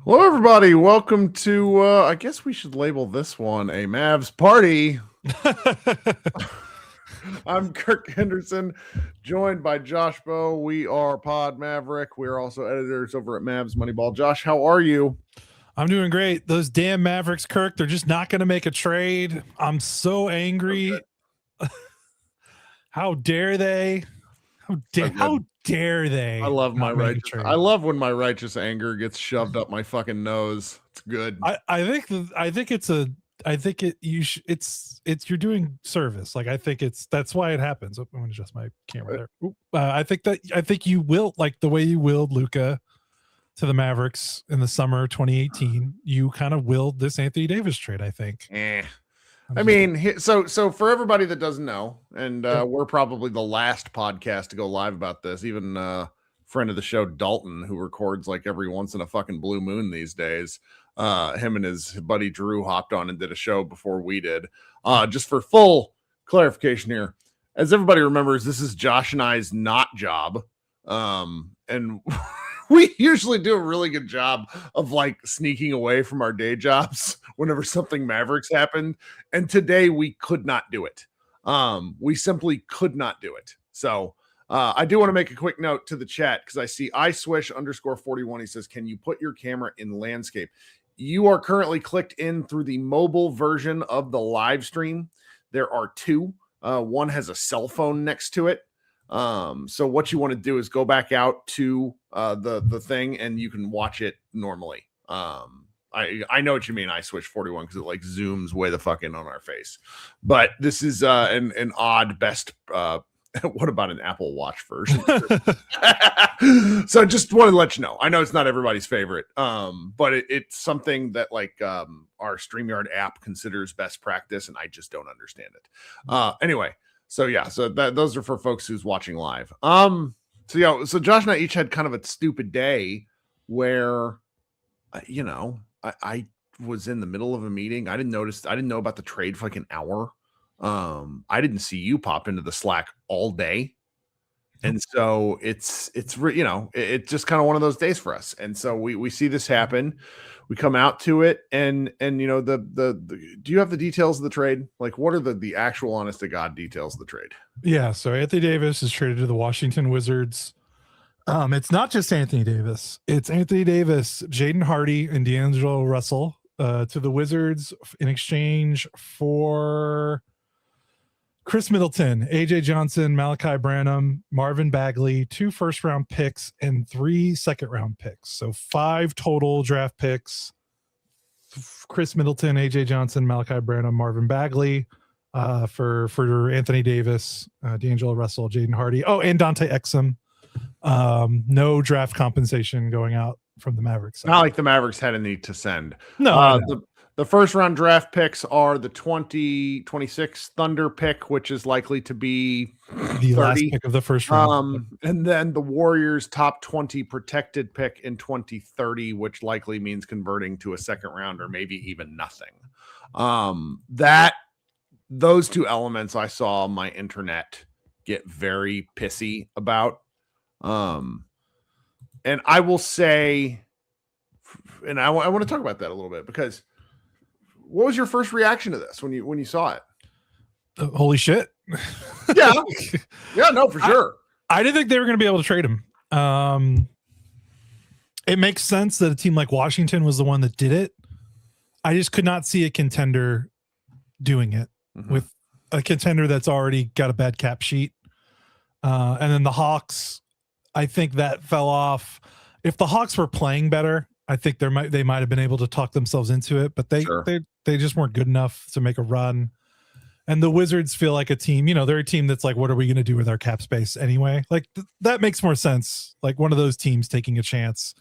Hello, everybody. Welcome to, I guess we should label this one a Mavs party. I'm Kirk Henderson, joined by Josh Bowe. We are Pod Maverick. We are also editors over at Mavs Moneyball. Josh, how are you? I'm doing great. Those damn Mavericks, Kirk, they're just not going to make a trade. I'm so angry. Okay. How dare they? How dare they? I love my righteous. I love when my righteous anger gets shoved up my fucking nose. It's good. I think you're doing service. Like, I think that's why it happens. I'm going to adjust my camera there. I think you will, like the way you willed Luka to the Mavericks in the summer 2018, you kind of willed this Anthony Davis trade, I think. I mean, so for everybody that doesn't know, and we're probably the last podcast to go live about this, even friend of the show, Dalton, who records like every once in a fucking blue moon these days, him and his buddy Drew hopped on and did a show before we did. Just for full clarification here, as everybody remembers, this is Josh and I's not job. And we usually do a really good job of like sneaking away from our day jobs whenever something Mavericks happened. And today we could not do it. We simply could not do it. So I do want to make a quick note to the chat because I see iSwish_41. He says, can you put your camera in landscape? You are currently clicked in through the mobile version of the live stream. There are two. One has a cell phone next to it. So what you want to do is go back out to the thing and you can watch it normally. I know what you mean. I switch 41 because it like zooms way the fuck in on our face. But this is an odd best. What about an Apple Watch version? So just want to let you know. I know it's not everybody's favorite, but it's something that like our StreamYard app considers best practice, and I just don't understand it. Anyway. So yeah, so those are for folks who's watching live. So Josh and I each had kind of a stupid day where, I was in the middle of a meeting. I didn't know about the trade for like an hour. I didn't see you pop into the Slack all day, and so it's just kind of one of those days for us. And so we see this happen. We come out to it, and the do you have the details of the trade? Like, what are the actual honest to God details of the trade? Yeah, so Anthony Davis is traded to the Washington Wizards. It's not just Anthony Davis. It's Anthony Davis, Jaden Hardy, and D'Angelo Russell to the Wizards in exchange for Khris Middleton, AJ Johnson, Malachi Branham, Marvin Bagley, 2 first-round picks, and 3 second-round picks. So 5 total draft picks. Khris Middleton, AJ Johnson, Malachi Branham, Marvin Bagley for Anthony Davis, D'Angelo Russell, Jaden Hardy. Oh, and Dante Exum. No draft compensation going out from the Mavericks. Not like the Mavericks had a need to send. No. The first round draft picks are the 2026 Thunder pick, which is likely to be the 30. Last pick of the first round. And then the Warriors top 20 protected pick in 2030, which likely means converting to a second round or maybe even nothing. Those two elements I saw my internet get very pissy about. And I will say, and I want to talk about that a little bit because what was your first reaction to this when you saw it? Holy shit. Yeah. Yeah, no, for sure. I didn't think they were going to be able to trade him. It makes sense that a team like Washington was the one that did it. I just could not see a contender doing it with a contender that's already got a bad cap sheet. And then the Hawks, I think that fell off. If the Hawks were playing better, I think they might have been able to talk themselves into it, but they just weren't good enough to make a run. And the Wizards feel like a team, they're a team that's like, what are we going to do with our cap space anyway? Like that makes more sense. Like one of those teams taking a chance,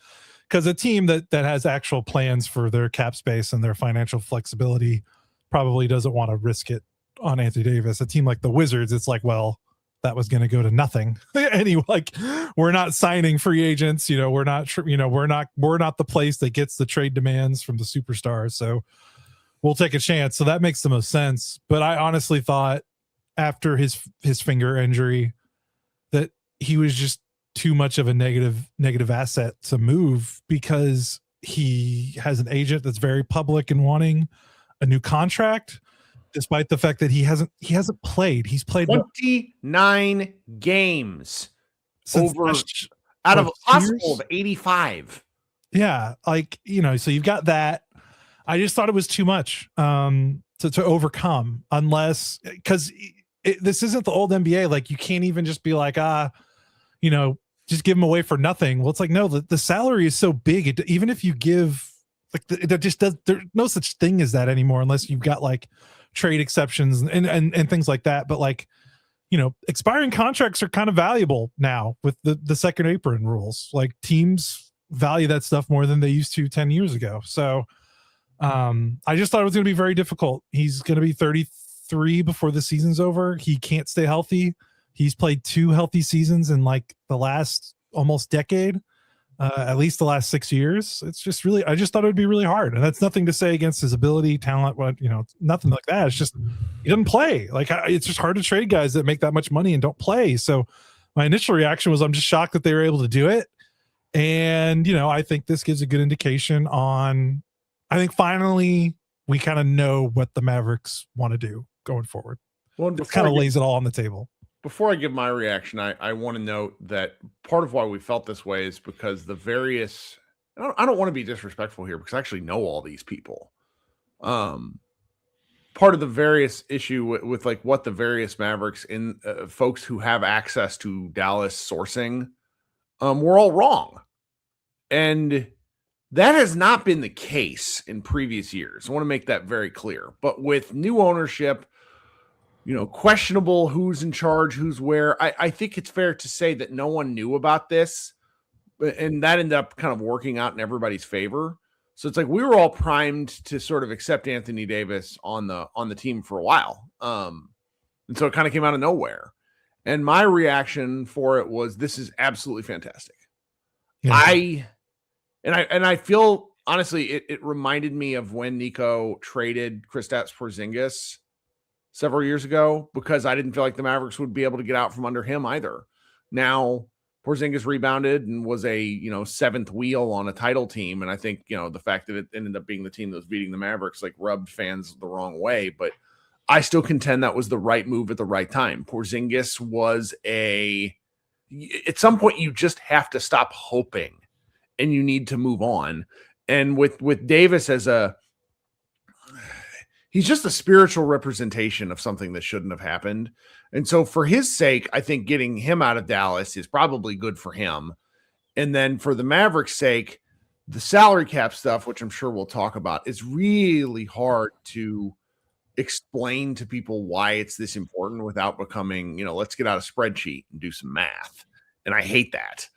because a team that has actual plans for their cap space and their financial flexibility probably doesn't want to risk it on Anthony Davis. A team like the Wizards, it's like, well, that was going to go to nothing. We're not signing free agents. We're not the place that gets the trade demands from the superstars. So we'll take a chance. So that makes the most sense. But I honestly thought after his finger injury that he was just too much of a negative asset to move, because he has an agent that's very public and wanting a new contract, despite the fact that he hasn't played. He's played 29 games over out of a possible of 85. Yeah, like, so you've got that. I just thought it was too much to overcome, unless because this isn't the old NBA. Like, you can't even just be like, just give him away for nothing. Well, it's like, no, the salary is so big. Even if you give, like, there's no such thing as that anymore, unless you've got like trade exceptions and things like that. But like, expiring contracts are kind of valuable now with the second apron rules. Like, teams value that stuff more than they used to 10 years ago. So I just thought it was going to be very difficult. He's going to be 33 before the season's over. He can't stay healthy. He's played 2 healthy seasons in like the last almost decade, at least the last 6 years. It's just really, I just thought it would be really hard. And that's nothing to say against his ability, talent, nothing like that. It's just, he doesn't play. Like, it's just hard to trade guys that make that much money and don't play. So my initial reaction was, I'm just shocked that they were able to do it. And, I think this gives a good indication on, I think finally we kind of know what the Mavericks want to do going forward. Well, it kind of lays it all on the table. Before I give my reaction, I want to note that part of why we felt this way is because the various, I don't want to be disrespectful here because I actually know all these people. Part of the various issue with like what the various Mavericks in folks who have access to Dallas sourcing, we're all wrong. And that has not been the case in previous years. I want to make that very clear. But with new ownership, questionable who's in charge, who's where, I think it's fair to say that no one knew about this. And that ended up kind of working out in everybody's favor. So it's like we were all primed to sort of accept Anthony Davis on the team for a while. And so it kind of came out of nowhere. And my reaction for it was, this is absolutely fantastic. Yeah. I feel, honestly, it reminded me of when Nico traded Kristaps Porzingis several years ago, because I didn't feel like the Mavericks would be able to get out from under him either. Now, Porzingis rebounded and was a, seventh wheel on a title team. And I think, the fact that it ended up being the team that was beating the Mavericks, like, rubbed fans the wrong way. But I still contend that was the right move at the right time. Porzingis was at some point, you just have to stop hoping. And you need to move on. And with Davis he's just a spiritual representation of something that shouldn't have happened. And so for his sake, I think getting him out of Dallas is probably good for him. And then for the Mavericks' sake, the salary cap stuff, which I'm sure we'll talk about, is really hard to explain to people why it's this important without becoming, let's get out a spreadsheet and do some math. And I hate that.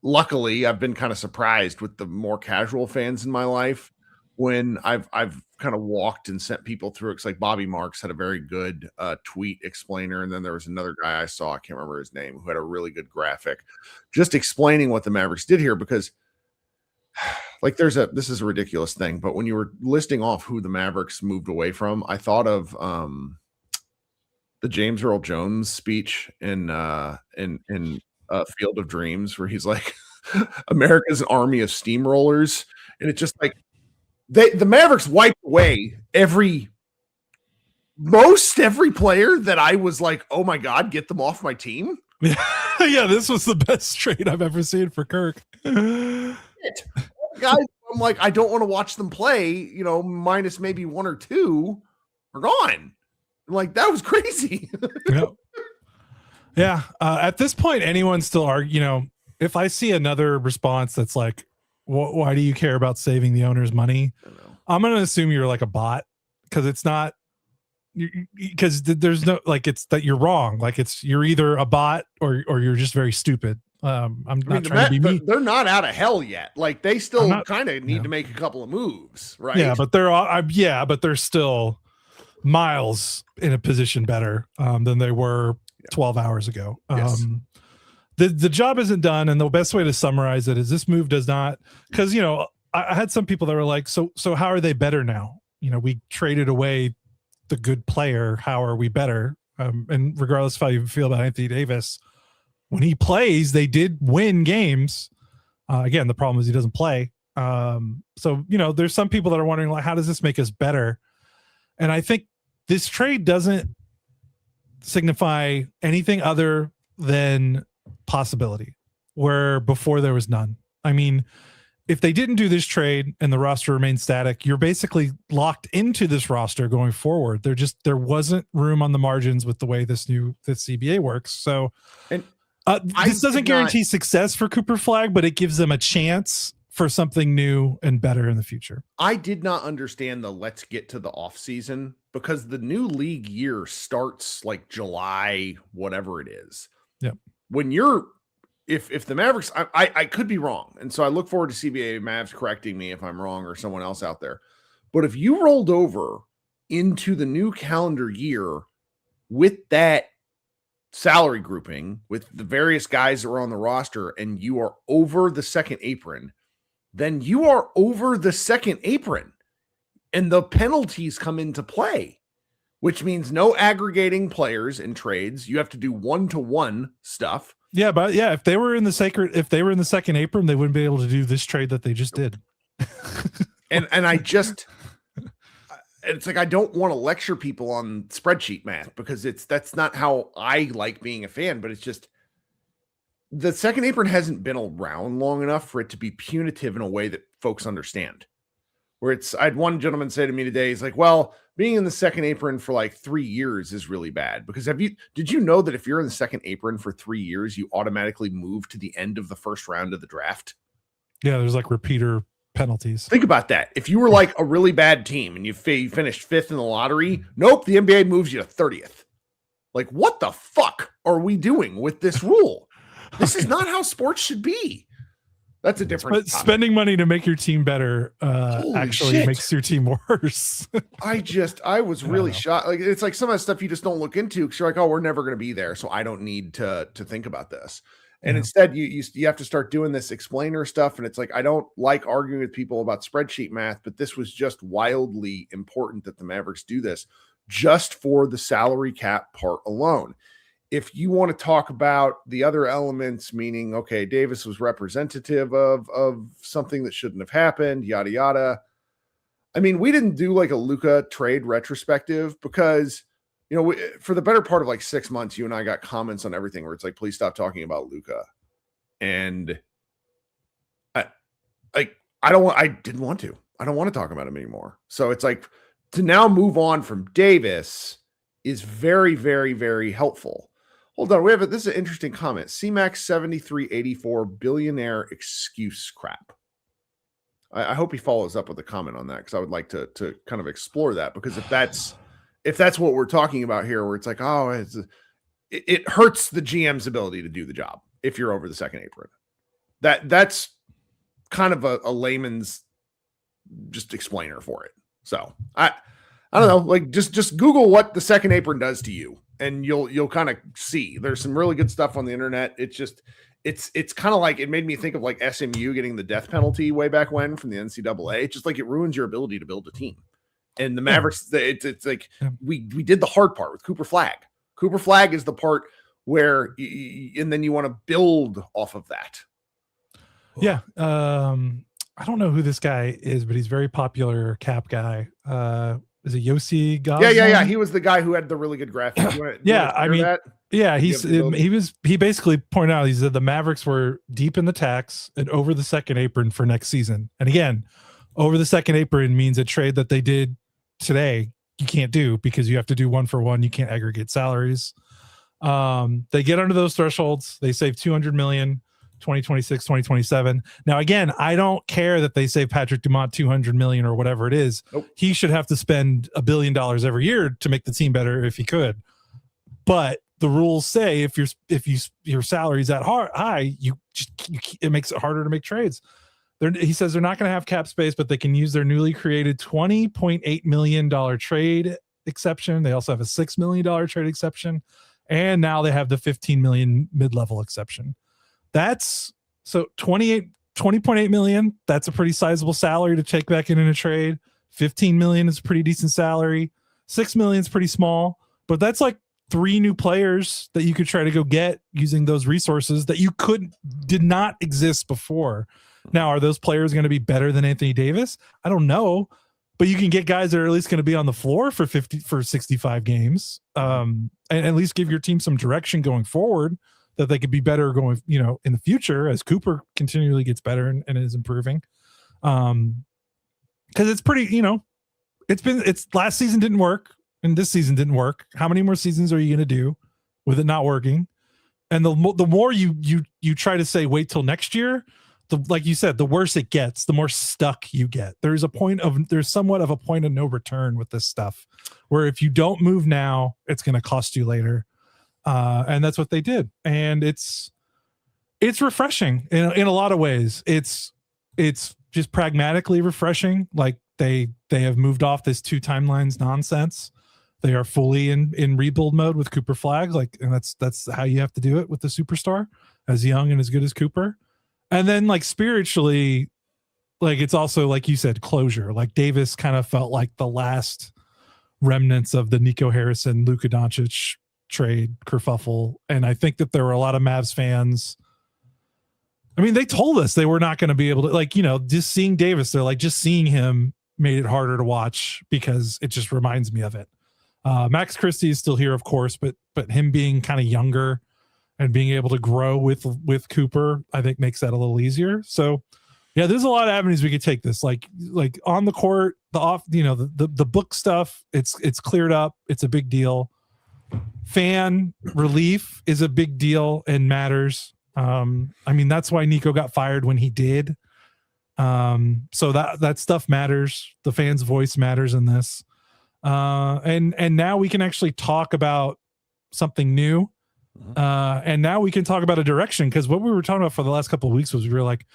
Luckily, I've been kind of surprised with the more casual fans in my life when I've kind of walked and sent people through it. It's like Bobby Marks had a very good tweet explainer. And then there was another guy I saw, I can't remember his name, who had a really good graphic just explaining what the Mavericks did here. Because like this is a ridiculous thing, but when you were listing off who the Mavericks moved away from, I thought of the James Earl Jones speech in Field of Dreams, where he's like, America's an army of steamrollers. And it's just like the Mavericks wiped away every player that I was like, oh my God, get them off my team. Yeah, this was the best trade I've ever seen for Kirk. Guys, I'm like, I don't want to watch them play, minus maybe 1 or 2 are gone. I'm like, that was crazy. Yep. Yeah. At this point, anyone still if I see another response that's like, why do you care about saving the owner's money? I'm going to assume you're like a bot, because it's not, because there's no, like, it's that you're wrong. Like, you're either a bot or you're just very stupid. I'm not trying to be mean. They're not out of hell yet. Like, they still kind of need to make a couple of moves, right? Yeah, but they're still miles in a position better than they were 12 hours ago. Yes. The job isn't done, and the best way to summarize it is this move does not, because I had some people that were like, so how are they better now? We traded away the good player. How are we better? And regardless of how you feel about Anthony Davis, when he plays, they did win games. Again, the problem is he doesn't play. So, there's some people that are wondering, like, how does this make us better? And I think this trade doesn't signify anything other than possibility, where before there was none. I mean, if they didn't do this trade and the roster remained static, you're basically locked into this roster going forward. There wasn't room on the margins with the way this CBA works. So this doesn't guarantee success for Cooper Flag, but it gives them a chance for something new and better in the future. I did not understand the let's get to the off season, because the new league year starts like July, whatever it is. Yeah. When if the Mavericks, I could be wrong. And so I look forward to CBA Mavs correcting me if I'm wrong, or someone else out there. But if you rolled over into the new calendar year with that salary grouping, with the various guys that were on the roster, and you are over the second apron, then you are over the second apron and the penalties come into play, which means no aggregating players in trades. You have to do one-to-one stuff. Yeah, but if they were in the second apron, they wouldn't be able to do this trade that they just did. and it's like, I don't want to lecture people on spreadsheet math, because that's not how I like being a fan, but it's just, the second apron hasn't been around long enough for it to be punitive in a way that folks understand. Where I had one gentleman say to me today, he's like, well, being in the second apron for like 3 years is really bad, because did you know that if you're in the second apron for 3 years, you automatically move to the end of the first round of the draft? Yeah, there's like repeater penalties. Think about that. If you were like a really bad team and you finished 5th in the lottery, nope, the NBA moves you to 30th. Like, what the fuck are we doing with this rule? This is not how sports should be. That's a different. But spending money to make your team better actually makes your team worse. I was really shocked. Like, it's like some of that stuff you just don't look into, because you're like, oh, we're never going to be there, so I don't need to think about this. And instead, you have to start doing this explainer stuff. And it's like, I don't like arguing with people about spreadsheet math, but this was just wildly important that the Mavericks do this just for the salary cap part alone. If you want to talk about the other elements, meaning, okay, Davis was representative of something that shouldn't have happened, yada, yada. I mean, we didn't do like a Luka trade retrospective because, for the better part of like 6 months, you and I got comments on everything where it's like, please stop talking about Luka. And I didn't want to. I don't want to talk about him anymore. So it's like, to now move on from Davis is very, very, very helpful. Hold on, this is an interesting comment. CMAX 7384 billionaire excuse crap. I hope he follows up with a comment on that, because I would like to kind of explore that, because if that's what we're talking about here, where it's like, oh, it hurts the GM's ability to do the job if you're over the second apron. That's kind of a layman's just explainer for it. So I don't know, like just Google what the second apron does to you, and you'll kind of see. There's some really good stuff on the internet. It's kind of like, it made me think of like SMU getting the death penalty way back when from the NCAA. It's just like, it ruins your ability to build a team. And the Mavericks, it's like, we did the hard part with Cooper Flag. Cooper Flag is the part where, and then you want to build off of that. Yeah. I don't know who this guy is, but he's very popular cap guy. Is it Yossi Gosling? Yeah. He was the guy who had the really good graphic. He basically pointed out, he said the Mavericks were deep in the tax and over the second apron for next season. And again, over the second apron means a trade that they did today you can't do, because you have to do 1-for-1. You can't aggregate salaries. They get under those thresholds. They save $200 million. 2026, 2027. Now, again, I don't care that they save Patrick Dumont $200 million or whatever it is. Nope. He should have to spend $1 billion every year to make the team better if he could. But the rules say if your salary is that high, it makes it harder to make trades. He says they're not going to have cap space, but they can use their newly created $20.8 million trade exception. They also have a $6 million trade exception, and now they have the $15 million mid-level exception. That's so $20.8 million. That's a pretty sizable salary to take back in a trade. $15 million is a pretty decent salary. $6 million is pretty small, but that's like 3 new players that you could try to go get using those resources that you did not exist before. Now, are those players going to be better than Anthony Davis? I don't know, but you can get guys that are at least going to be on the floor for 65 games, and at least give your team some direction going forward that they could be better going, in the future as Cooper continually gets better and is improving. Because it's pretty, it's last season didn't work. And this season didn't work. How many more seasons are you going to do with it not working? And the more you try to say wait till next year, like you said, the worse it gets, the more stuck you get. There's somewhat of a point of no return with this stuff, where if you don't move now, it's going to cost you later. And that's what they did. And it's refreshing in a lot of ways. It's just pragmatically refreshing. Like they have moved off this 2 timelines nonsense. They are fully in rebuild mode with Cooper Flag, and that's how you have to do it with the superstar, as young and as good as Cooper. And then spiritually, it's also, like you said, closure. Like Davis kind of felt like the last remnants of the Nico Harrison, Luka Doncic trade kerfuffle. And I think that there were a lot of Mavs fans. I mean, they told us they were not going to be able to, just seeing Davis, they're like, just seeing him made it harder to watch because it just reminds me of it. Max Christie is still here, of course, but him being kind of younger and being able to grow with Cooper, I think makes that a little easier. So yeah, there's a lot of avenues we could take this, like on the court, the off, the book stuff. It's cleared up. It's a big deal. Fan relief is a big deal and matters. I mean, that's why Nico got fired when he did. So that stuff matters. The fan's voice matters in this. And now we can actually talk about something new. And now we can talk about a direction, because what we were talking about for the last couple of weeks was we were like,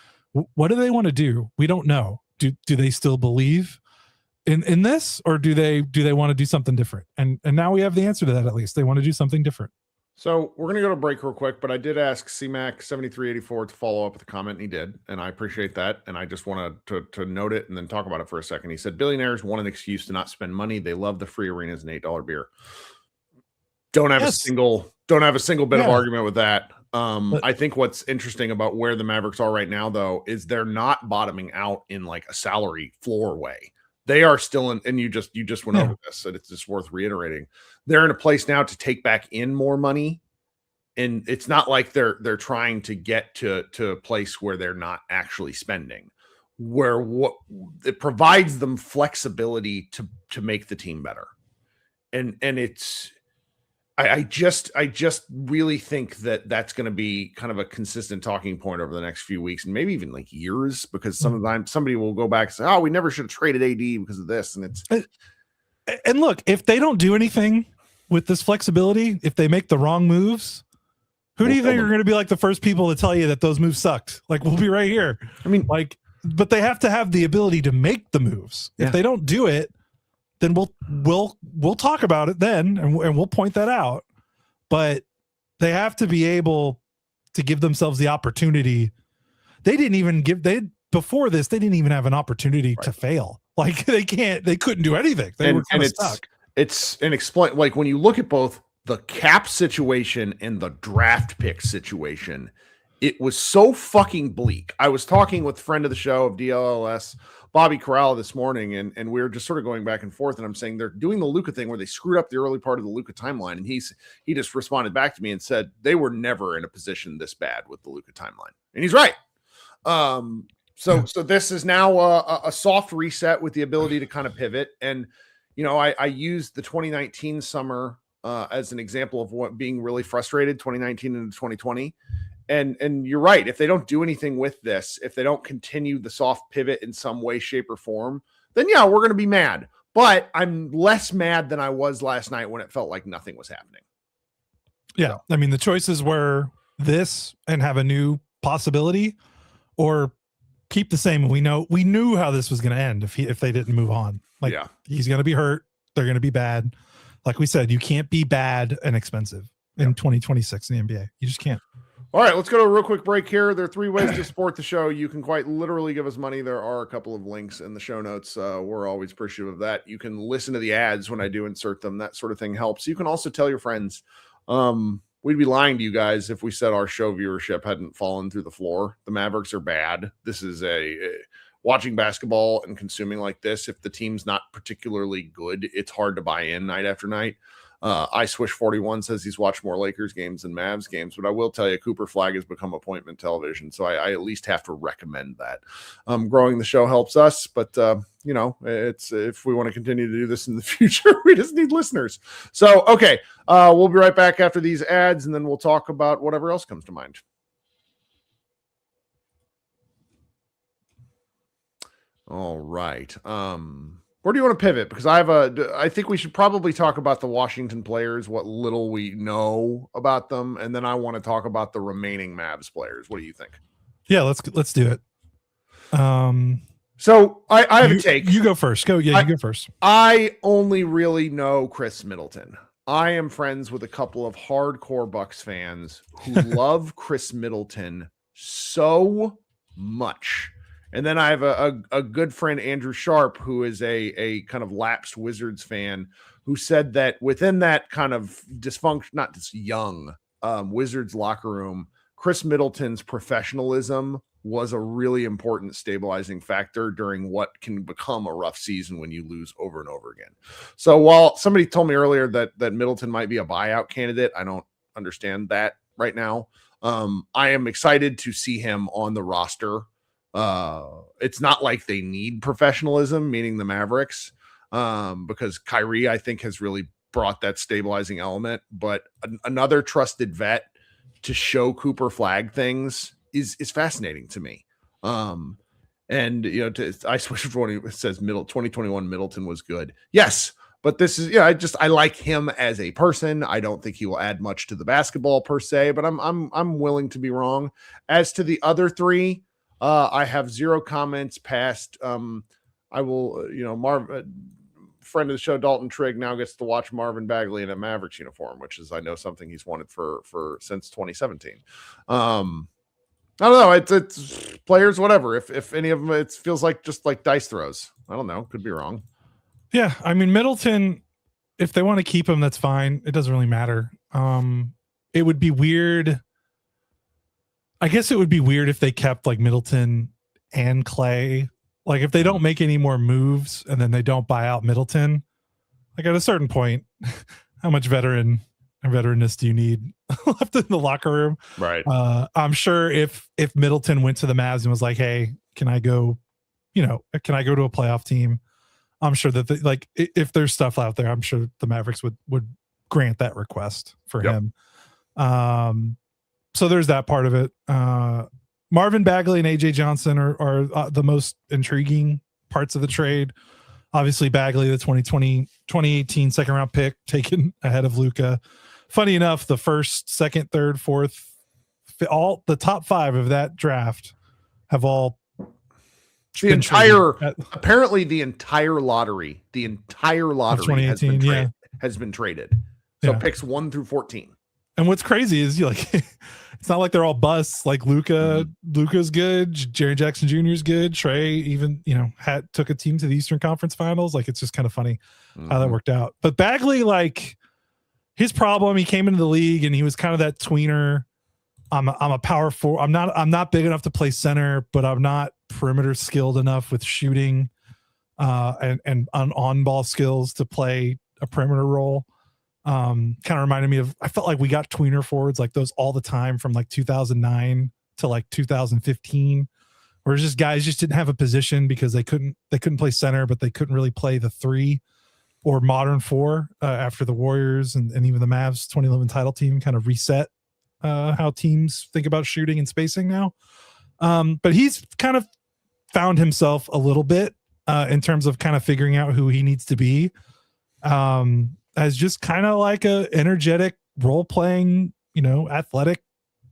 what do they want to do? We don't know. Do they still believe in this, or do they want to do something different? And now we have the answer to that. At least they want to do something different. So we're going to go to break real quick, but I did ask CMAC7384 to follow up with a comment, and he did, and I appreciate that. And I just wanted to note it and then talk about it for a second. He said, billionaires want an excuse to not spend money. They love the free arenas and $8 beer. Don't have a single bit of argument with that. I think what's interesting about where the Mavericks are right now, though, is they're not bottoming out in like a salary floor way. They are still in, and you just went over this, and it's just worth reiterating. They're in a place now to take back in more money, and it's not like they're trying to get to a place where they're not actually spending, where what it provides them flexibility to make the team better, and it's. I just really think that that's going to be kind of a consistent talking point over the next few weeks, and maybe even like years, because sometimes somebody will go back and say, "Oh, we never should have traded AD because of this." And it's and look, if they don't do anything with this flexibility, if they make the wrong moves, who do you think are going to be like the first people to tell you that those moves sucked? Like, we'll be right here. I mean, but they have to have the ability to make the moves. If they don't do it, then we'll talk about it then, and we'll point that out. But they have to be able to give themselves the opportunity. Before this, they didn't even have an opportunity to fail. Like they couldn't do anything. They were kind of stuck. It's like when you look at both the cap situation and the draft pick situation, it was so fucking bleak. I was talking with a friend of the show of DLLS, Bobby Corral, this morning, and we were just sort of going back and forth, and I'm saying they're doing the Luka thing where they screwed up the early part of the Luka timeline, and he just responded back to me and said they were never in a position this bad with the Luka timeline, and he's right. So this is now a soft reset with the ability to kind of pivot, and I used the 2019 summer as an example of what being really frustrated, 2019 into 2020. And you're right. If they don't do anything with this, if they don't continue the soft pivot in some way, shape, or form, then we're going to be mad. But I'm less mad than I was last night when it felt like nothing was happening. Yeah. I mean, the choices were this and have a new possibility, or keep the same. We knew how this was going to end if they didn't move on. He's going to be hurt. They're going to be bad. Like we said, you can't be bad and expensive in 2026 in the NBA. You just can't. All right, let's go to a real quick break here. There are 3 ways to support the show. You can quite literally give us money. There are a couple of links in the show notes. We're always appreciative of that. You can listen to the ads when I do insert them. That sort of thing helps. You can also tell your friends. We'd be lying to you guys if we said our show viewership hadn't fallen through the floor. The Mavericks are bad. This is watching basketball and consuming like this. If the team's not particularly good, it's hard to buy in night after night. I Swish 41 says he's watched more Lakers games than Mavs games, but I will tell you, Cooper Flag has become appointment television, so I at least have to recommend that. Growing the show helps us, but it's if we want to continue to do this in the future, we just need listeners. So, okay, we'll be right back after these ads, and then we'll talk about whatever else comes to mind. All right. Where do you want to pivot? Because I think we should probably talk about the Washington players, what little we know about them, and then I want to talk about the remaining Mavs players. What do you think? Yeah, let's do it. So I have a take. You go first. You go first. I only really know Khris Middleton. I am friends with a couple of hardcore Bucks fans who love Khris Middleton so much. And then I have a good friend, Andrew Sharp, who is a kind of lapsed Wizards fan, who said that within that kind of dysfunction, not just young Wizards locker room, Khris Middleton's professionalism was a really important stabilizing factor during what can become a rough season when you lose over and over again. So while somebody told me earlier that Middleton might be a buyout candidate, I don't understand that right now. I am excited to see him on the roster. It's not like they need professionalism, meaning the Mavericks, because Kyrie, I think, has really brought that stabilizing element, but another trusted vet to show Cooper Flag things is fascinating to me. And I Swish for when it says 2021 Middleton was good. Yes. But this is, I like him as a person. I don't think he will add much to the basketball per se, but I'm willing to be wrong. As to the other 3, I have 0 comments past. I will, friend of the show, Dalton Trigg, now gets to watch Marvin Bagley in a Mavericks uniform, which is, I know, something he's wanted for since 2017. I don't know. It's players, whatever. If any of them, it feels like just like dice throws. I don't know. Could be wrong. Yeah, I mean, Middleton, if they want to keep him, that's fine. It doesn't really matter. It would be weird. I guess it would be weird if they kept like Middleton and Clay. Like if they don't make any more moves and then they don't buy out Middleton, like at a certain point, how much veteranness do you need left in the locker room? Right. I'm sure if Middleton went to the Mavs and was like, hey, can I go to a playoff team? I'm sure that if there's stuff out there, I'm sure the Mavericks would grant that request for him. So there's that part of it. Marvin Bagley and AJ Johnson are the most intriguing parts of the trade. Obviously, Bagley, the 2018 second round pick, taken ahead of Luka. Funny enough, the first, second, third, fourth, all the top 5 of that draft have all apparently the entire lottery has been traded. So picks 1 through 14. And what's crazy is it's not like they're all busts. Like Luka's good, Jaren Jackson Jr. is good. Trey even took a team to the Eastern Conference Finals. Like it's just kind of funny how that worked out. But Bagley, like his problem, he came into the league and he was kind of that tweener. I'm a power forward. I'm not big enough to play center, but I'm not perimeter skilled enough with shooting and on ball skills to play a perimeter role. Kind of reminded me of, I felt like we got tweener forwards like those all the time from like 2009 to like 2015, where just guys just didn't have a position because they couldn't play center, but they couldn't really play the 3 or modern 4 after the Warriors and even the Mavs 2011 title team kind of reset how teams think about shooting and spacing now. But he's kind of found himself a little bit in terms of kind of figuring out who he needs to be. As just kind of like a energetic role playing, athletic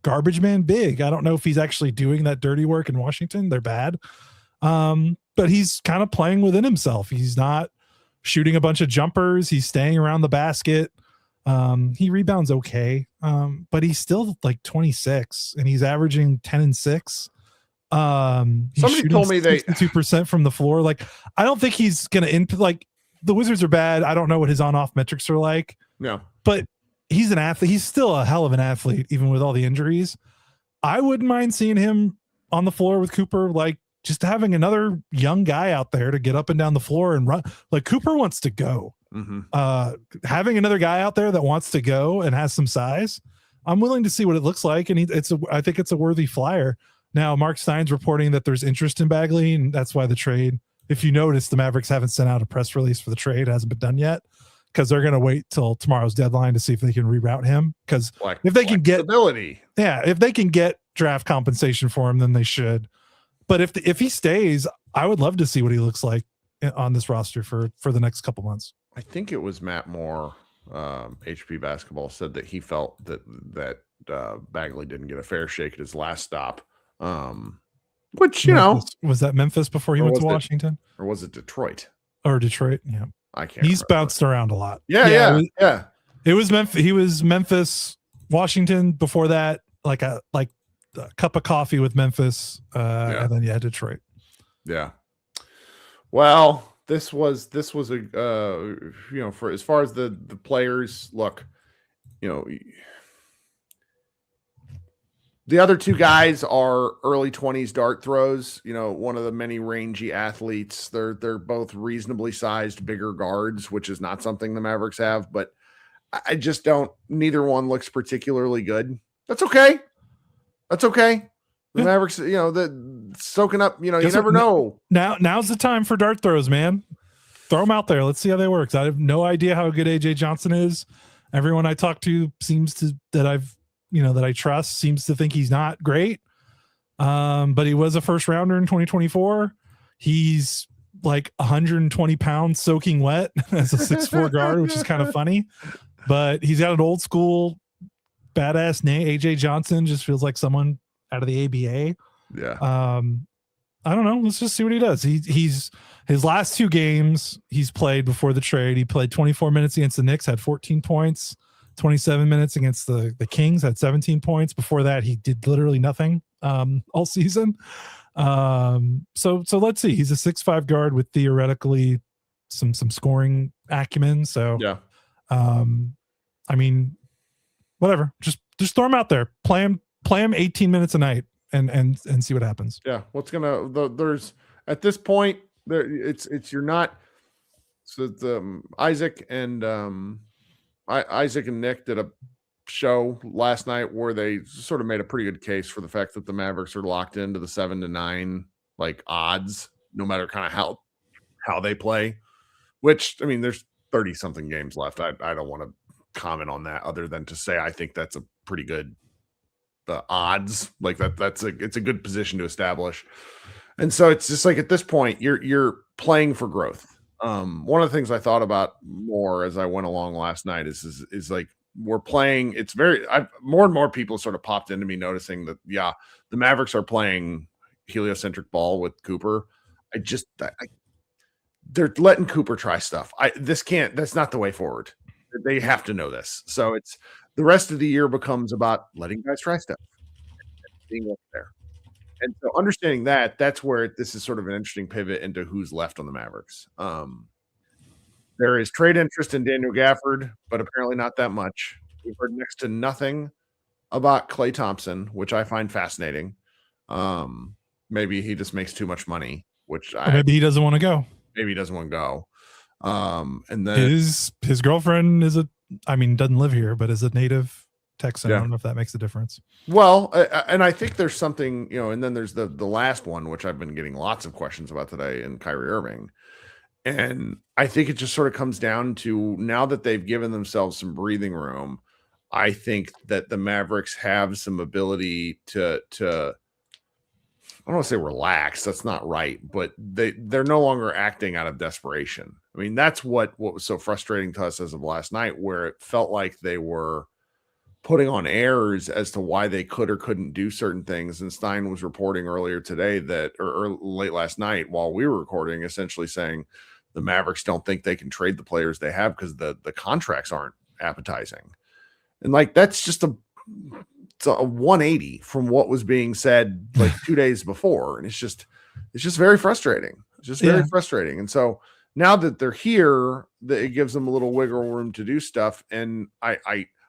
garbage man big. I don't know if he's actually doing that dirty work in Washington. They're bad. But he's kind of playing within himself. He's not shooting a bunch of jumpers. He's staying around the basket. He rebounds okay, but he's still like 26 and he's averaging 10 and 6. He's Somebody shooting told me 62% from the floor. Like, I don't think he's gonna like the Wizards are bad. I don't know what his on-off metrics are like. No, but he's an athlete. He's still a hell of an athlete, even with all the injuries. I wouldn't mind seeing him on the floor with Cooper, like just having another young guy out there to get up and down the floor and run. Like Cooper wants to go. Having another guy out there that wants to go and has some size, I'm willing to see what it looks like. And I think it's a worthy flyer. Now, Mark Stein's reporting that there's interest in Bagley, and that's why the trade. If you notice, the Mavericks haven't sent out a press release for the trade. It hasn't been done yet because they're going to wait till tomorrow's deadline to see if they can reroute him. Because if they can get ability, if they can get draft compensation for him, then they should. But if he stays, I would love to see what he looks like on this roster for the next couple months. I think it was Matt Moore, HP Basketball, said that he felt that Bagley didn't get a fair shake at his last stop. Which, was that Memphis before he went to Washington? Or was it Detroit? Or Detroit, yeah. I can't. He's bounced around a lot. Yeah. It was Memphis. He was Memphis, Washington. Before that, like a cup of coffee with Memphis, and then Detroit. Yeah. Well, this was a for as far as the players look, the other two guys are early 20s dart throws, one of the many rangy athletes. They're both reasonably sized, bigger guards, which is not something the Mavericks have, but I just don't, neither one looks particularly good. That's okay. The Mavericks, the soaking up, you never know. Now's the time for dart throws, man. Throw them out there. Let's see how they work. I have no idea how good AJ Johnson is. Everyone I talk to that I trust seems to think he's not great. But he was a first rounder in 2024. He's like 120 pounds soaking wet as a 6'4" guard, which is kind of funny. But he's got an old school badass name. AJ Johnson just feels like someone out of the ABA. Yeah. I don't know. Let's just see what he does. He's his last two games he's played before the trade. He played 24 minutes against the Knicks, had 14 points. 27 minutes against the Kings, had 17 points. Before that, he did literally nothing all season. So let's see. He's a 6'5" guard with theoretically some scoring acumen. So yeah. I mean, whatever. Just throw him out there. Play him 18 minutes a night and see what happens. Yeah. There's at this point there you're not. So the Isaac and Nick did a show last night where they sort of made a pretty good case for the fact that the Mavericks are locked into the 7-9 like odds, no matter kind of how they play. Which, I mean, there's 30 something games left. I don't want to comment on that other than to say I think that's a pretty good odds. Like it's a good position to establish. And so it's just like at this point you're playing for growth. One of the things I thought about more as I went along last night is like we're playing. It's more and more people sort of popped into me noticing that the Mavericks are playing heliocentric ball with Cooper. They're letting Cooper try stuff. That's not the way forward. They have to know this. So it's the rest of the year becomes about letting guys try stuff, and being up there. And so understanding that's where this is sort of an interesting pivot into who's left on the Mavericks. There is trade interest in Daniel Gafford, but apparently not that much. We've heard next to nothing about Klay Thompson, which I find fascinating. Maybe he just makes too much money, maybe he doesn't want to go. Maybe he doesn't want to go. And then his girlfriend doesn't live here, but is a native Texan. I don't know if that makes a difference. Well, and I think there's something, and then there's the last one, which I've been getting lots of questions about today, in Kyrie Irving. And I think it just sort of comes down to, now that they've given themselves some breathing room, I think that the Mavericks have some ability to I don't want to say relax. That's not right, but they're no longer acting out of desperation. I mean, that's what was so frustrating to us as of last night, where it felt like they were putting on airs as to why they could or couldn't do certain things. And Stein was reporting earlier today or late last night while we were recording, essentially saying the Mavericks don't think they can trade the players they have because the contracts aren't appetizing. And like, that's just it's a 180 from what was being said like 2 days before. And it's just very frustrating. It's just very frustrating. And so now that they're here, it gives them a little wiggle room to do stuff. And I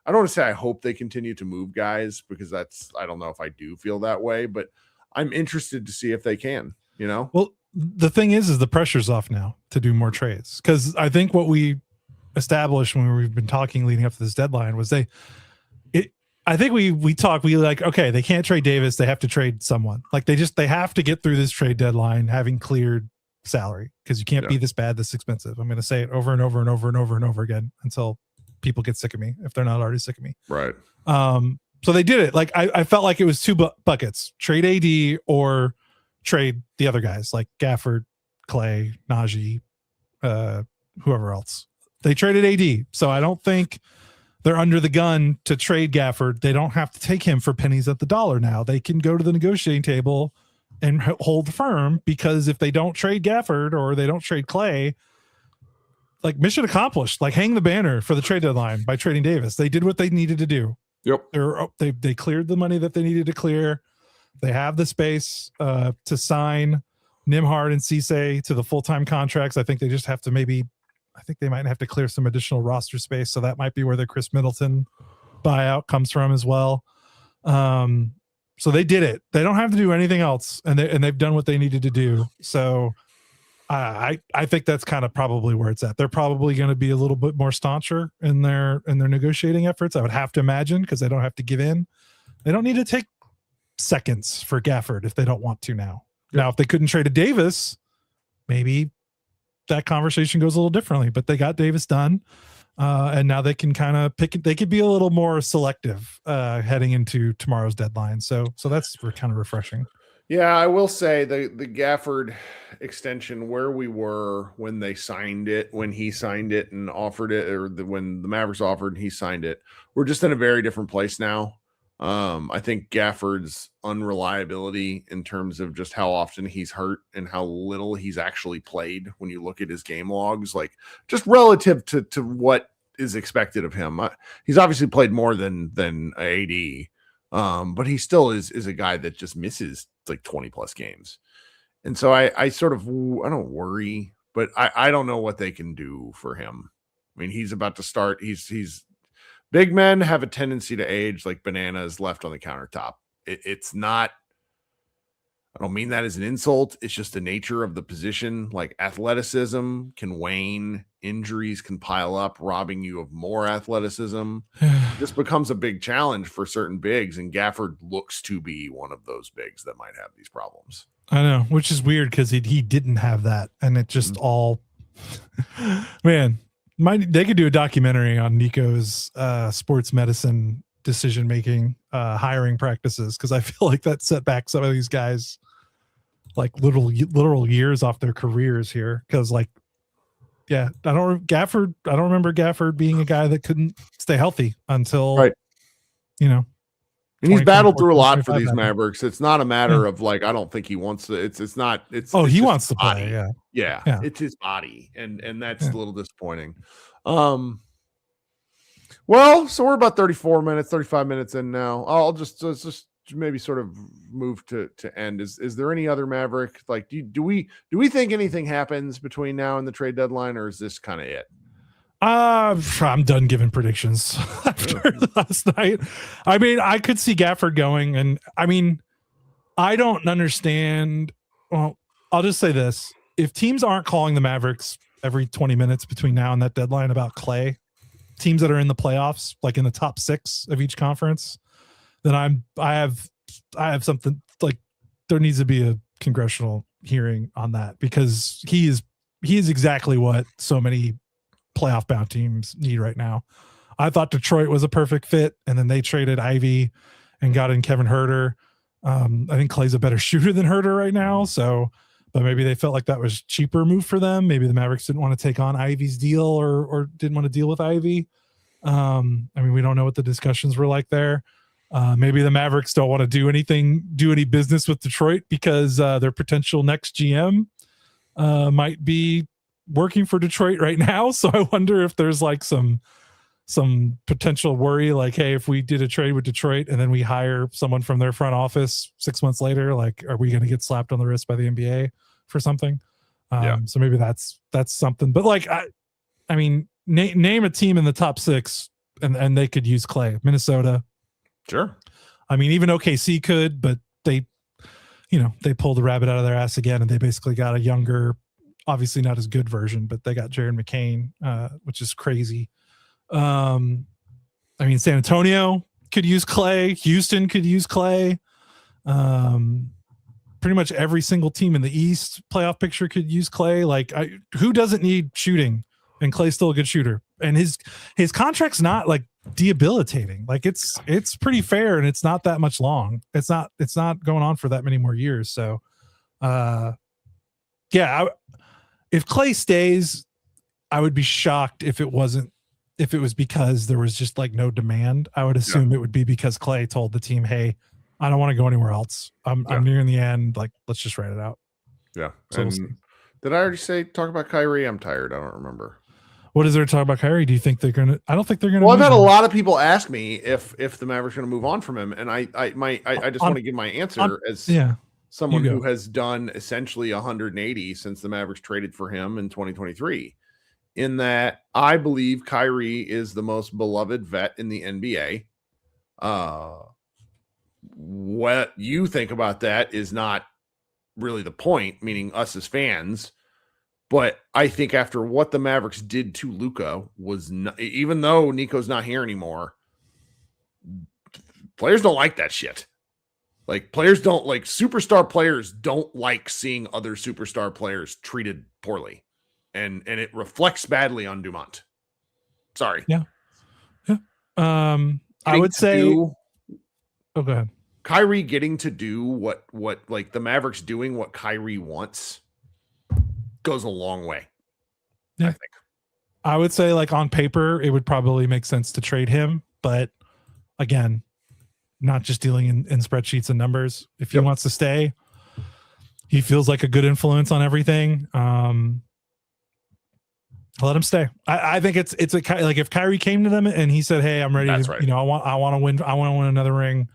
don't want to say I hope they continue to move guys, because I don't know if I do feel that way, but I'm interested to see if they can, you know? Well, the thing is the pressure's off now to do more trades. Cause I think what we established when we've been talking leading up to this deadline was I think we like, okay, they can't trade Davis. They have to trade someone. Like they have to get through this trade deadline having cleared salary, because you can't be this bad, this expensive. I'm going to say it over and over and over and over and over again until people get sick of me, if they're not already sick of me. Right. So they did it. Like I felt like it was two buckets: trade AD or trade the other guys like Gafford, Clay, Najee, whoever else. They traded AD. So I don't think they're under the gun to trade Gafford. They don't have to take him for pennies at the dollar now. They can go to the negotiating table and hold firm, because if they don't trade Gafford or they don't trade Clay, like, mission accomplished. Like, hang the banner for the trade deadline by trading Davis. They did what they needed to do. Yep. They cleared the money that they needed to clear. They have the space to sign Nembhard and Cisse to the full-time contracts. I think they just have to they might have to clear some additional roster space. So that might be where the Khris Middleton buyout comes from as well. So they did it. They don't have to do anything else, and they've done what they needed to do. So I think that's kind of probably where it's at. They're probably going to be a little bit more stauncher in their negotiating efforts, I would have to imagine, because they don't have to give in. They don't need to take seconds for Gafford if they don't want to now. Yep. Now, if they couldn't trade a Davis, maybe that conversation goes a little differently, but they got Davis done. And now they can kind of pick it. They could be a little more selective heading into tomorrow's deadline. So that's kind of refreshing. Yeah, I will say the Gafford extension, where we were when they signed it, when he signed it and offered it, or when the Mavericks offered and he signed it, we're just in a very different place now. I think Gafford's unreliability in terms of just how often he's hurt and how little he's actually played, when you look at his game logs, like, just relative to what is expected of him. He's obviously played more than AD, but he still is a guy that just misses like 20 plus games. And so I don't worry, but I don't know what they can do for him. I mean, he's about to start. He's big men have a tendency to age like bananas left on the countertop. It's not, I don't mean that as an insult. It's just the nature of the position. Like, athleticism can wane, injuries can pile up, robbing you of more athleticism. This becomes a big challenge for certain bigs, and Gafford looks to be one of those bigs that might have these problems. I know, which is weird, because he didn't have that, and it just all, man. They could do a documentary on Nico's sports medicine decision-making, hiring practices, because I feel like that set back some of these guys like literal years off their careers here. Because, like, yeah, I don't remember Gafford being a guy that couldn't stay healthy until, right. You know, and he's battled through a lot for these Mavericks. It's not a matter of like, I don't think he wants to. It's he wants to play. Yeah. It's his body, and that's a little disappointing. Well, so we're about 35 minutes in now. I'll just maybe sort of move to end. Is there any other Maverick? Like, do we think anything happens between now and the trade deadline, or is this kind of it? I'm done giving predictions after last night. I mean, I could see Gafford going, and I mean, I don't understand. Well, I'll just say this: if teams aren't calling the Mavericks every 20 minutes between now and that deadline about Clay, teams that are in the playoffs, like in the top 6 of each conference, then I have something, like, there needs to be a congressional hearing on that, because he is exactly what so many playoff bound teams need right now. I thought Detroit was a perfect fit, and then they traded Ivy and got in Kevin Huerter. I think Clay's a better shooter than Huerter right now, but maybe they felt like that was a cheaper move for them. Maybe the Mavericks didn't want to take on Ivy's deal, or didn't want to deal with Ivy. I mean, we don't know what the discussions were like there. Maybe the Mavericks don't want to do any business with Detroit, because their potential next GM might be working for Detroit right now. So I wonder if there's like some some potential worry, like, hey, if we did a trade with Detroit and then we hire someone from their front office 6 months later, like, are we going to get slapped on the wrist by the NBA for something? So maybe that's something. But like, I mean, name a team in the top 6 and they could use Clay. Minnesota. Sure. I mean, even OKC could, but they pulled the rabbit out of their ass again, and they basically got a younger, obviously not as good version, but they got Jared McCain, which is crazy. I mean, San Antonio could use Clay. Houston could use Clay. Pretty much every single team in the East playoff picture could use Clay. Like, who doesn't need shooting? And Clay's still a good shooter, and his contract's not like debilitating. Like, it's pretty fair, and it's not that much long. It's not going on for that many more years. So, if Clay stays, I would be shocked if it was because there was just like no demand. I would assume it would be because Clay told the team, hey, I don't want to go anywhere else. I'm nearing the end. Like, let's just write it out. Yeah. So and did I already talk about Kyrie? I'm tired. I don't remember. What is there to talk about Kyrie? Do you think they're going to? I don't think they're going to. Well, I've had a lot of people ask me if the Mavericks are going to move on from him, and I just want to give my answer as someone who has done essentially 180 since the Mavericks traded for him in 2023. In that, I believe Kyrie is the most beloved vet in the NBA. What you think about that is not really the point, meaning us as fans. But I think after what the Mavericks did to Luka was not, even though Nico's not here anymore, players don't like that shit. Like, superstar players don't like seeing other superstar players treated poorly. And it reflects badly on Dumont. Sorry. Yeah. I would say, go ahead. Kyrie getting to do what like the Mavericks doing what Kyrie wants goes a long way. Yeah. I think. I would say, like, on paper, it would probably make sense to trade him, but again, not just dealing in spreadsheets and numbers. If he wants to stay, he feels like a good influence on everything. Let him stay. I think it's like, if Kyrie came to them and he said, "Hey, I'm ready to, right. I want to win. I want to win another ring."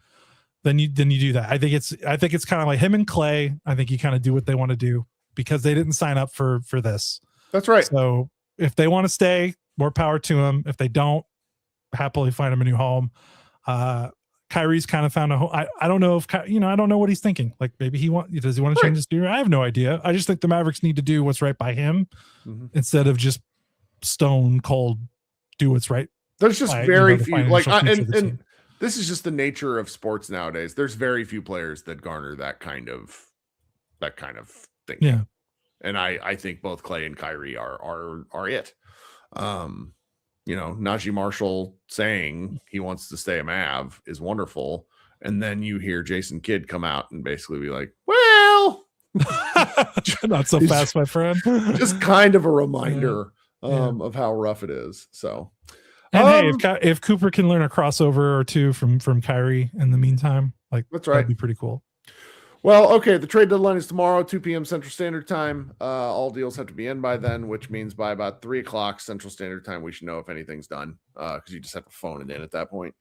Then you do that. I think it's kind of like him and Clay. I think you kind of do what they want to do because they didn't sign up for this. That's right. So if they want to stay, more power to them. If they don't, happily find him a new home. Kyrie's kind of found a home. I don't know if I don't know what he's thinking. Like, maybe does he want to change his career? I have no idea. I just think the Mavericks need to do what's right by him instead of just stone cold do what's right. There's just very few, like, and this is just the nature of sports nowadays. There's very few players that garner that kind of thing. Yeah. And I think both Clay and Kyrie are it. Najee Marshall saying he wants to stay a Mav is wonderful. And then you hear Jason Kidd come out and basically be like, well, not so fast, my friend. Just kind of a reminder of how rough it is. So, and hey, if Cooper can learn a crossover or two from Kyrie in the meantime, like, that's right, that'd be pretty cool. Well, okay, the trade deadline is tomorrow, 2 p.m. Central Standard Time. All deals have to be in by then, which means by about 3 o'clock Central Standard Time, we should know if anything's done, because you just have to phone it in at that point.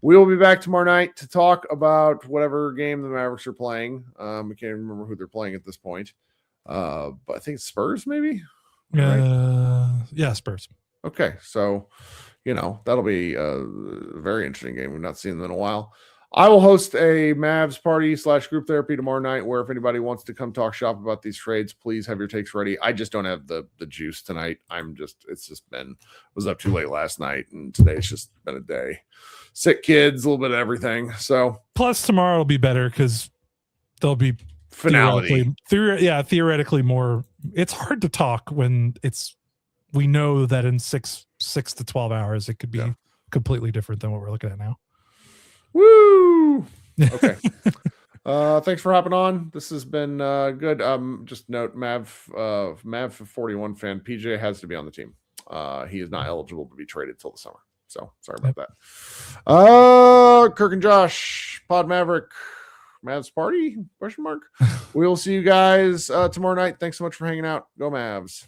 We will be back tomorrow night to talk about whatever game the Mavericks are playing. We can't even remember who they're playing at this point. But I think it's Spurs, maybe? Yeah, Spurs. Okay, so, that'll be a very interesting game. We've not seen them in a while. I will host a Mavs party / group therapy tomorrow night, where if anybody wants to come talk shop about these trades, please have your takes ready. I just don't have the juice tonight. Was up too late last night, and today's just been a day. Sick kids, a little bit of everything. So plus tomorrow will be better because there'll be finality. Theoretically more. It's hard to talk when we know that in 6 to 12 hours it could be completely different than what we're looking at now. Woo! Okay. Thanks for hopping on. This has been good. Just note, Mav 41 fan PJ has to be on the team. He is not eligible to be traded till the summer. So sorry about that. Kirk and Josh, Pod Maverick, Mavs party? ? We will see you guys tomorrow night. Thanks so much for hanging out. Go Mavs.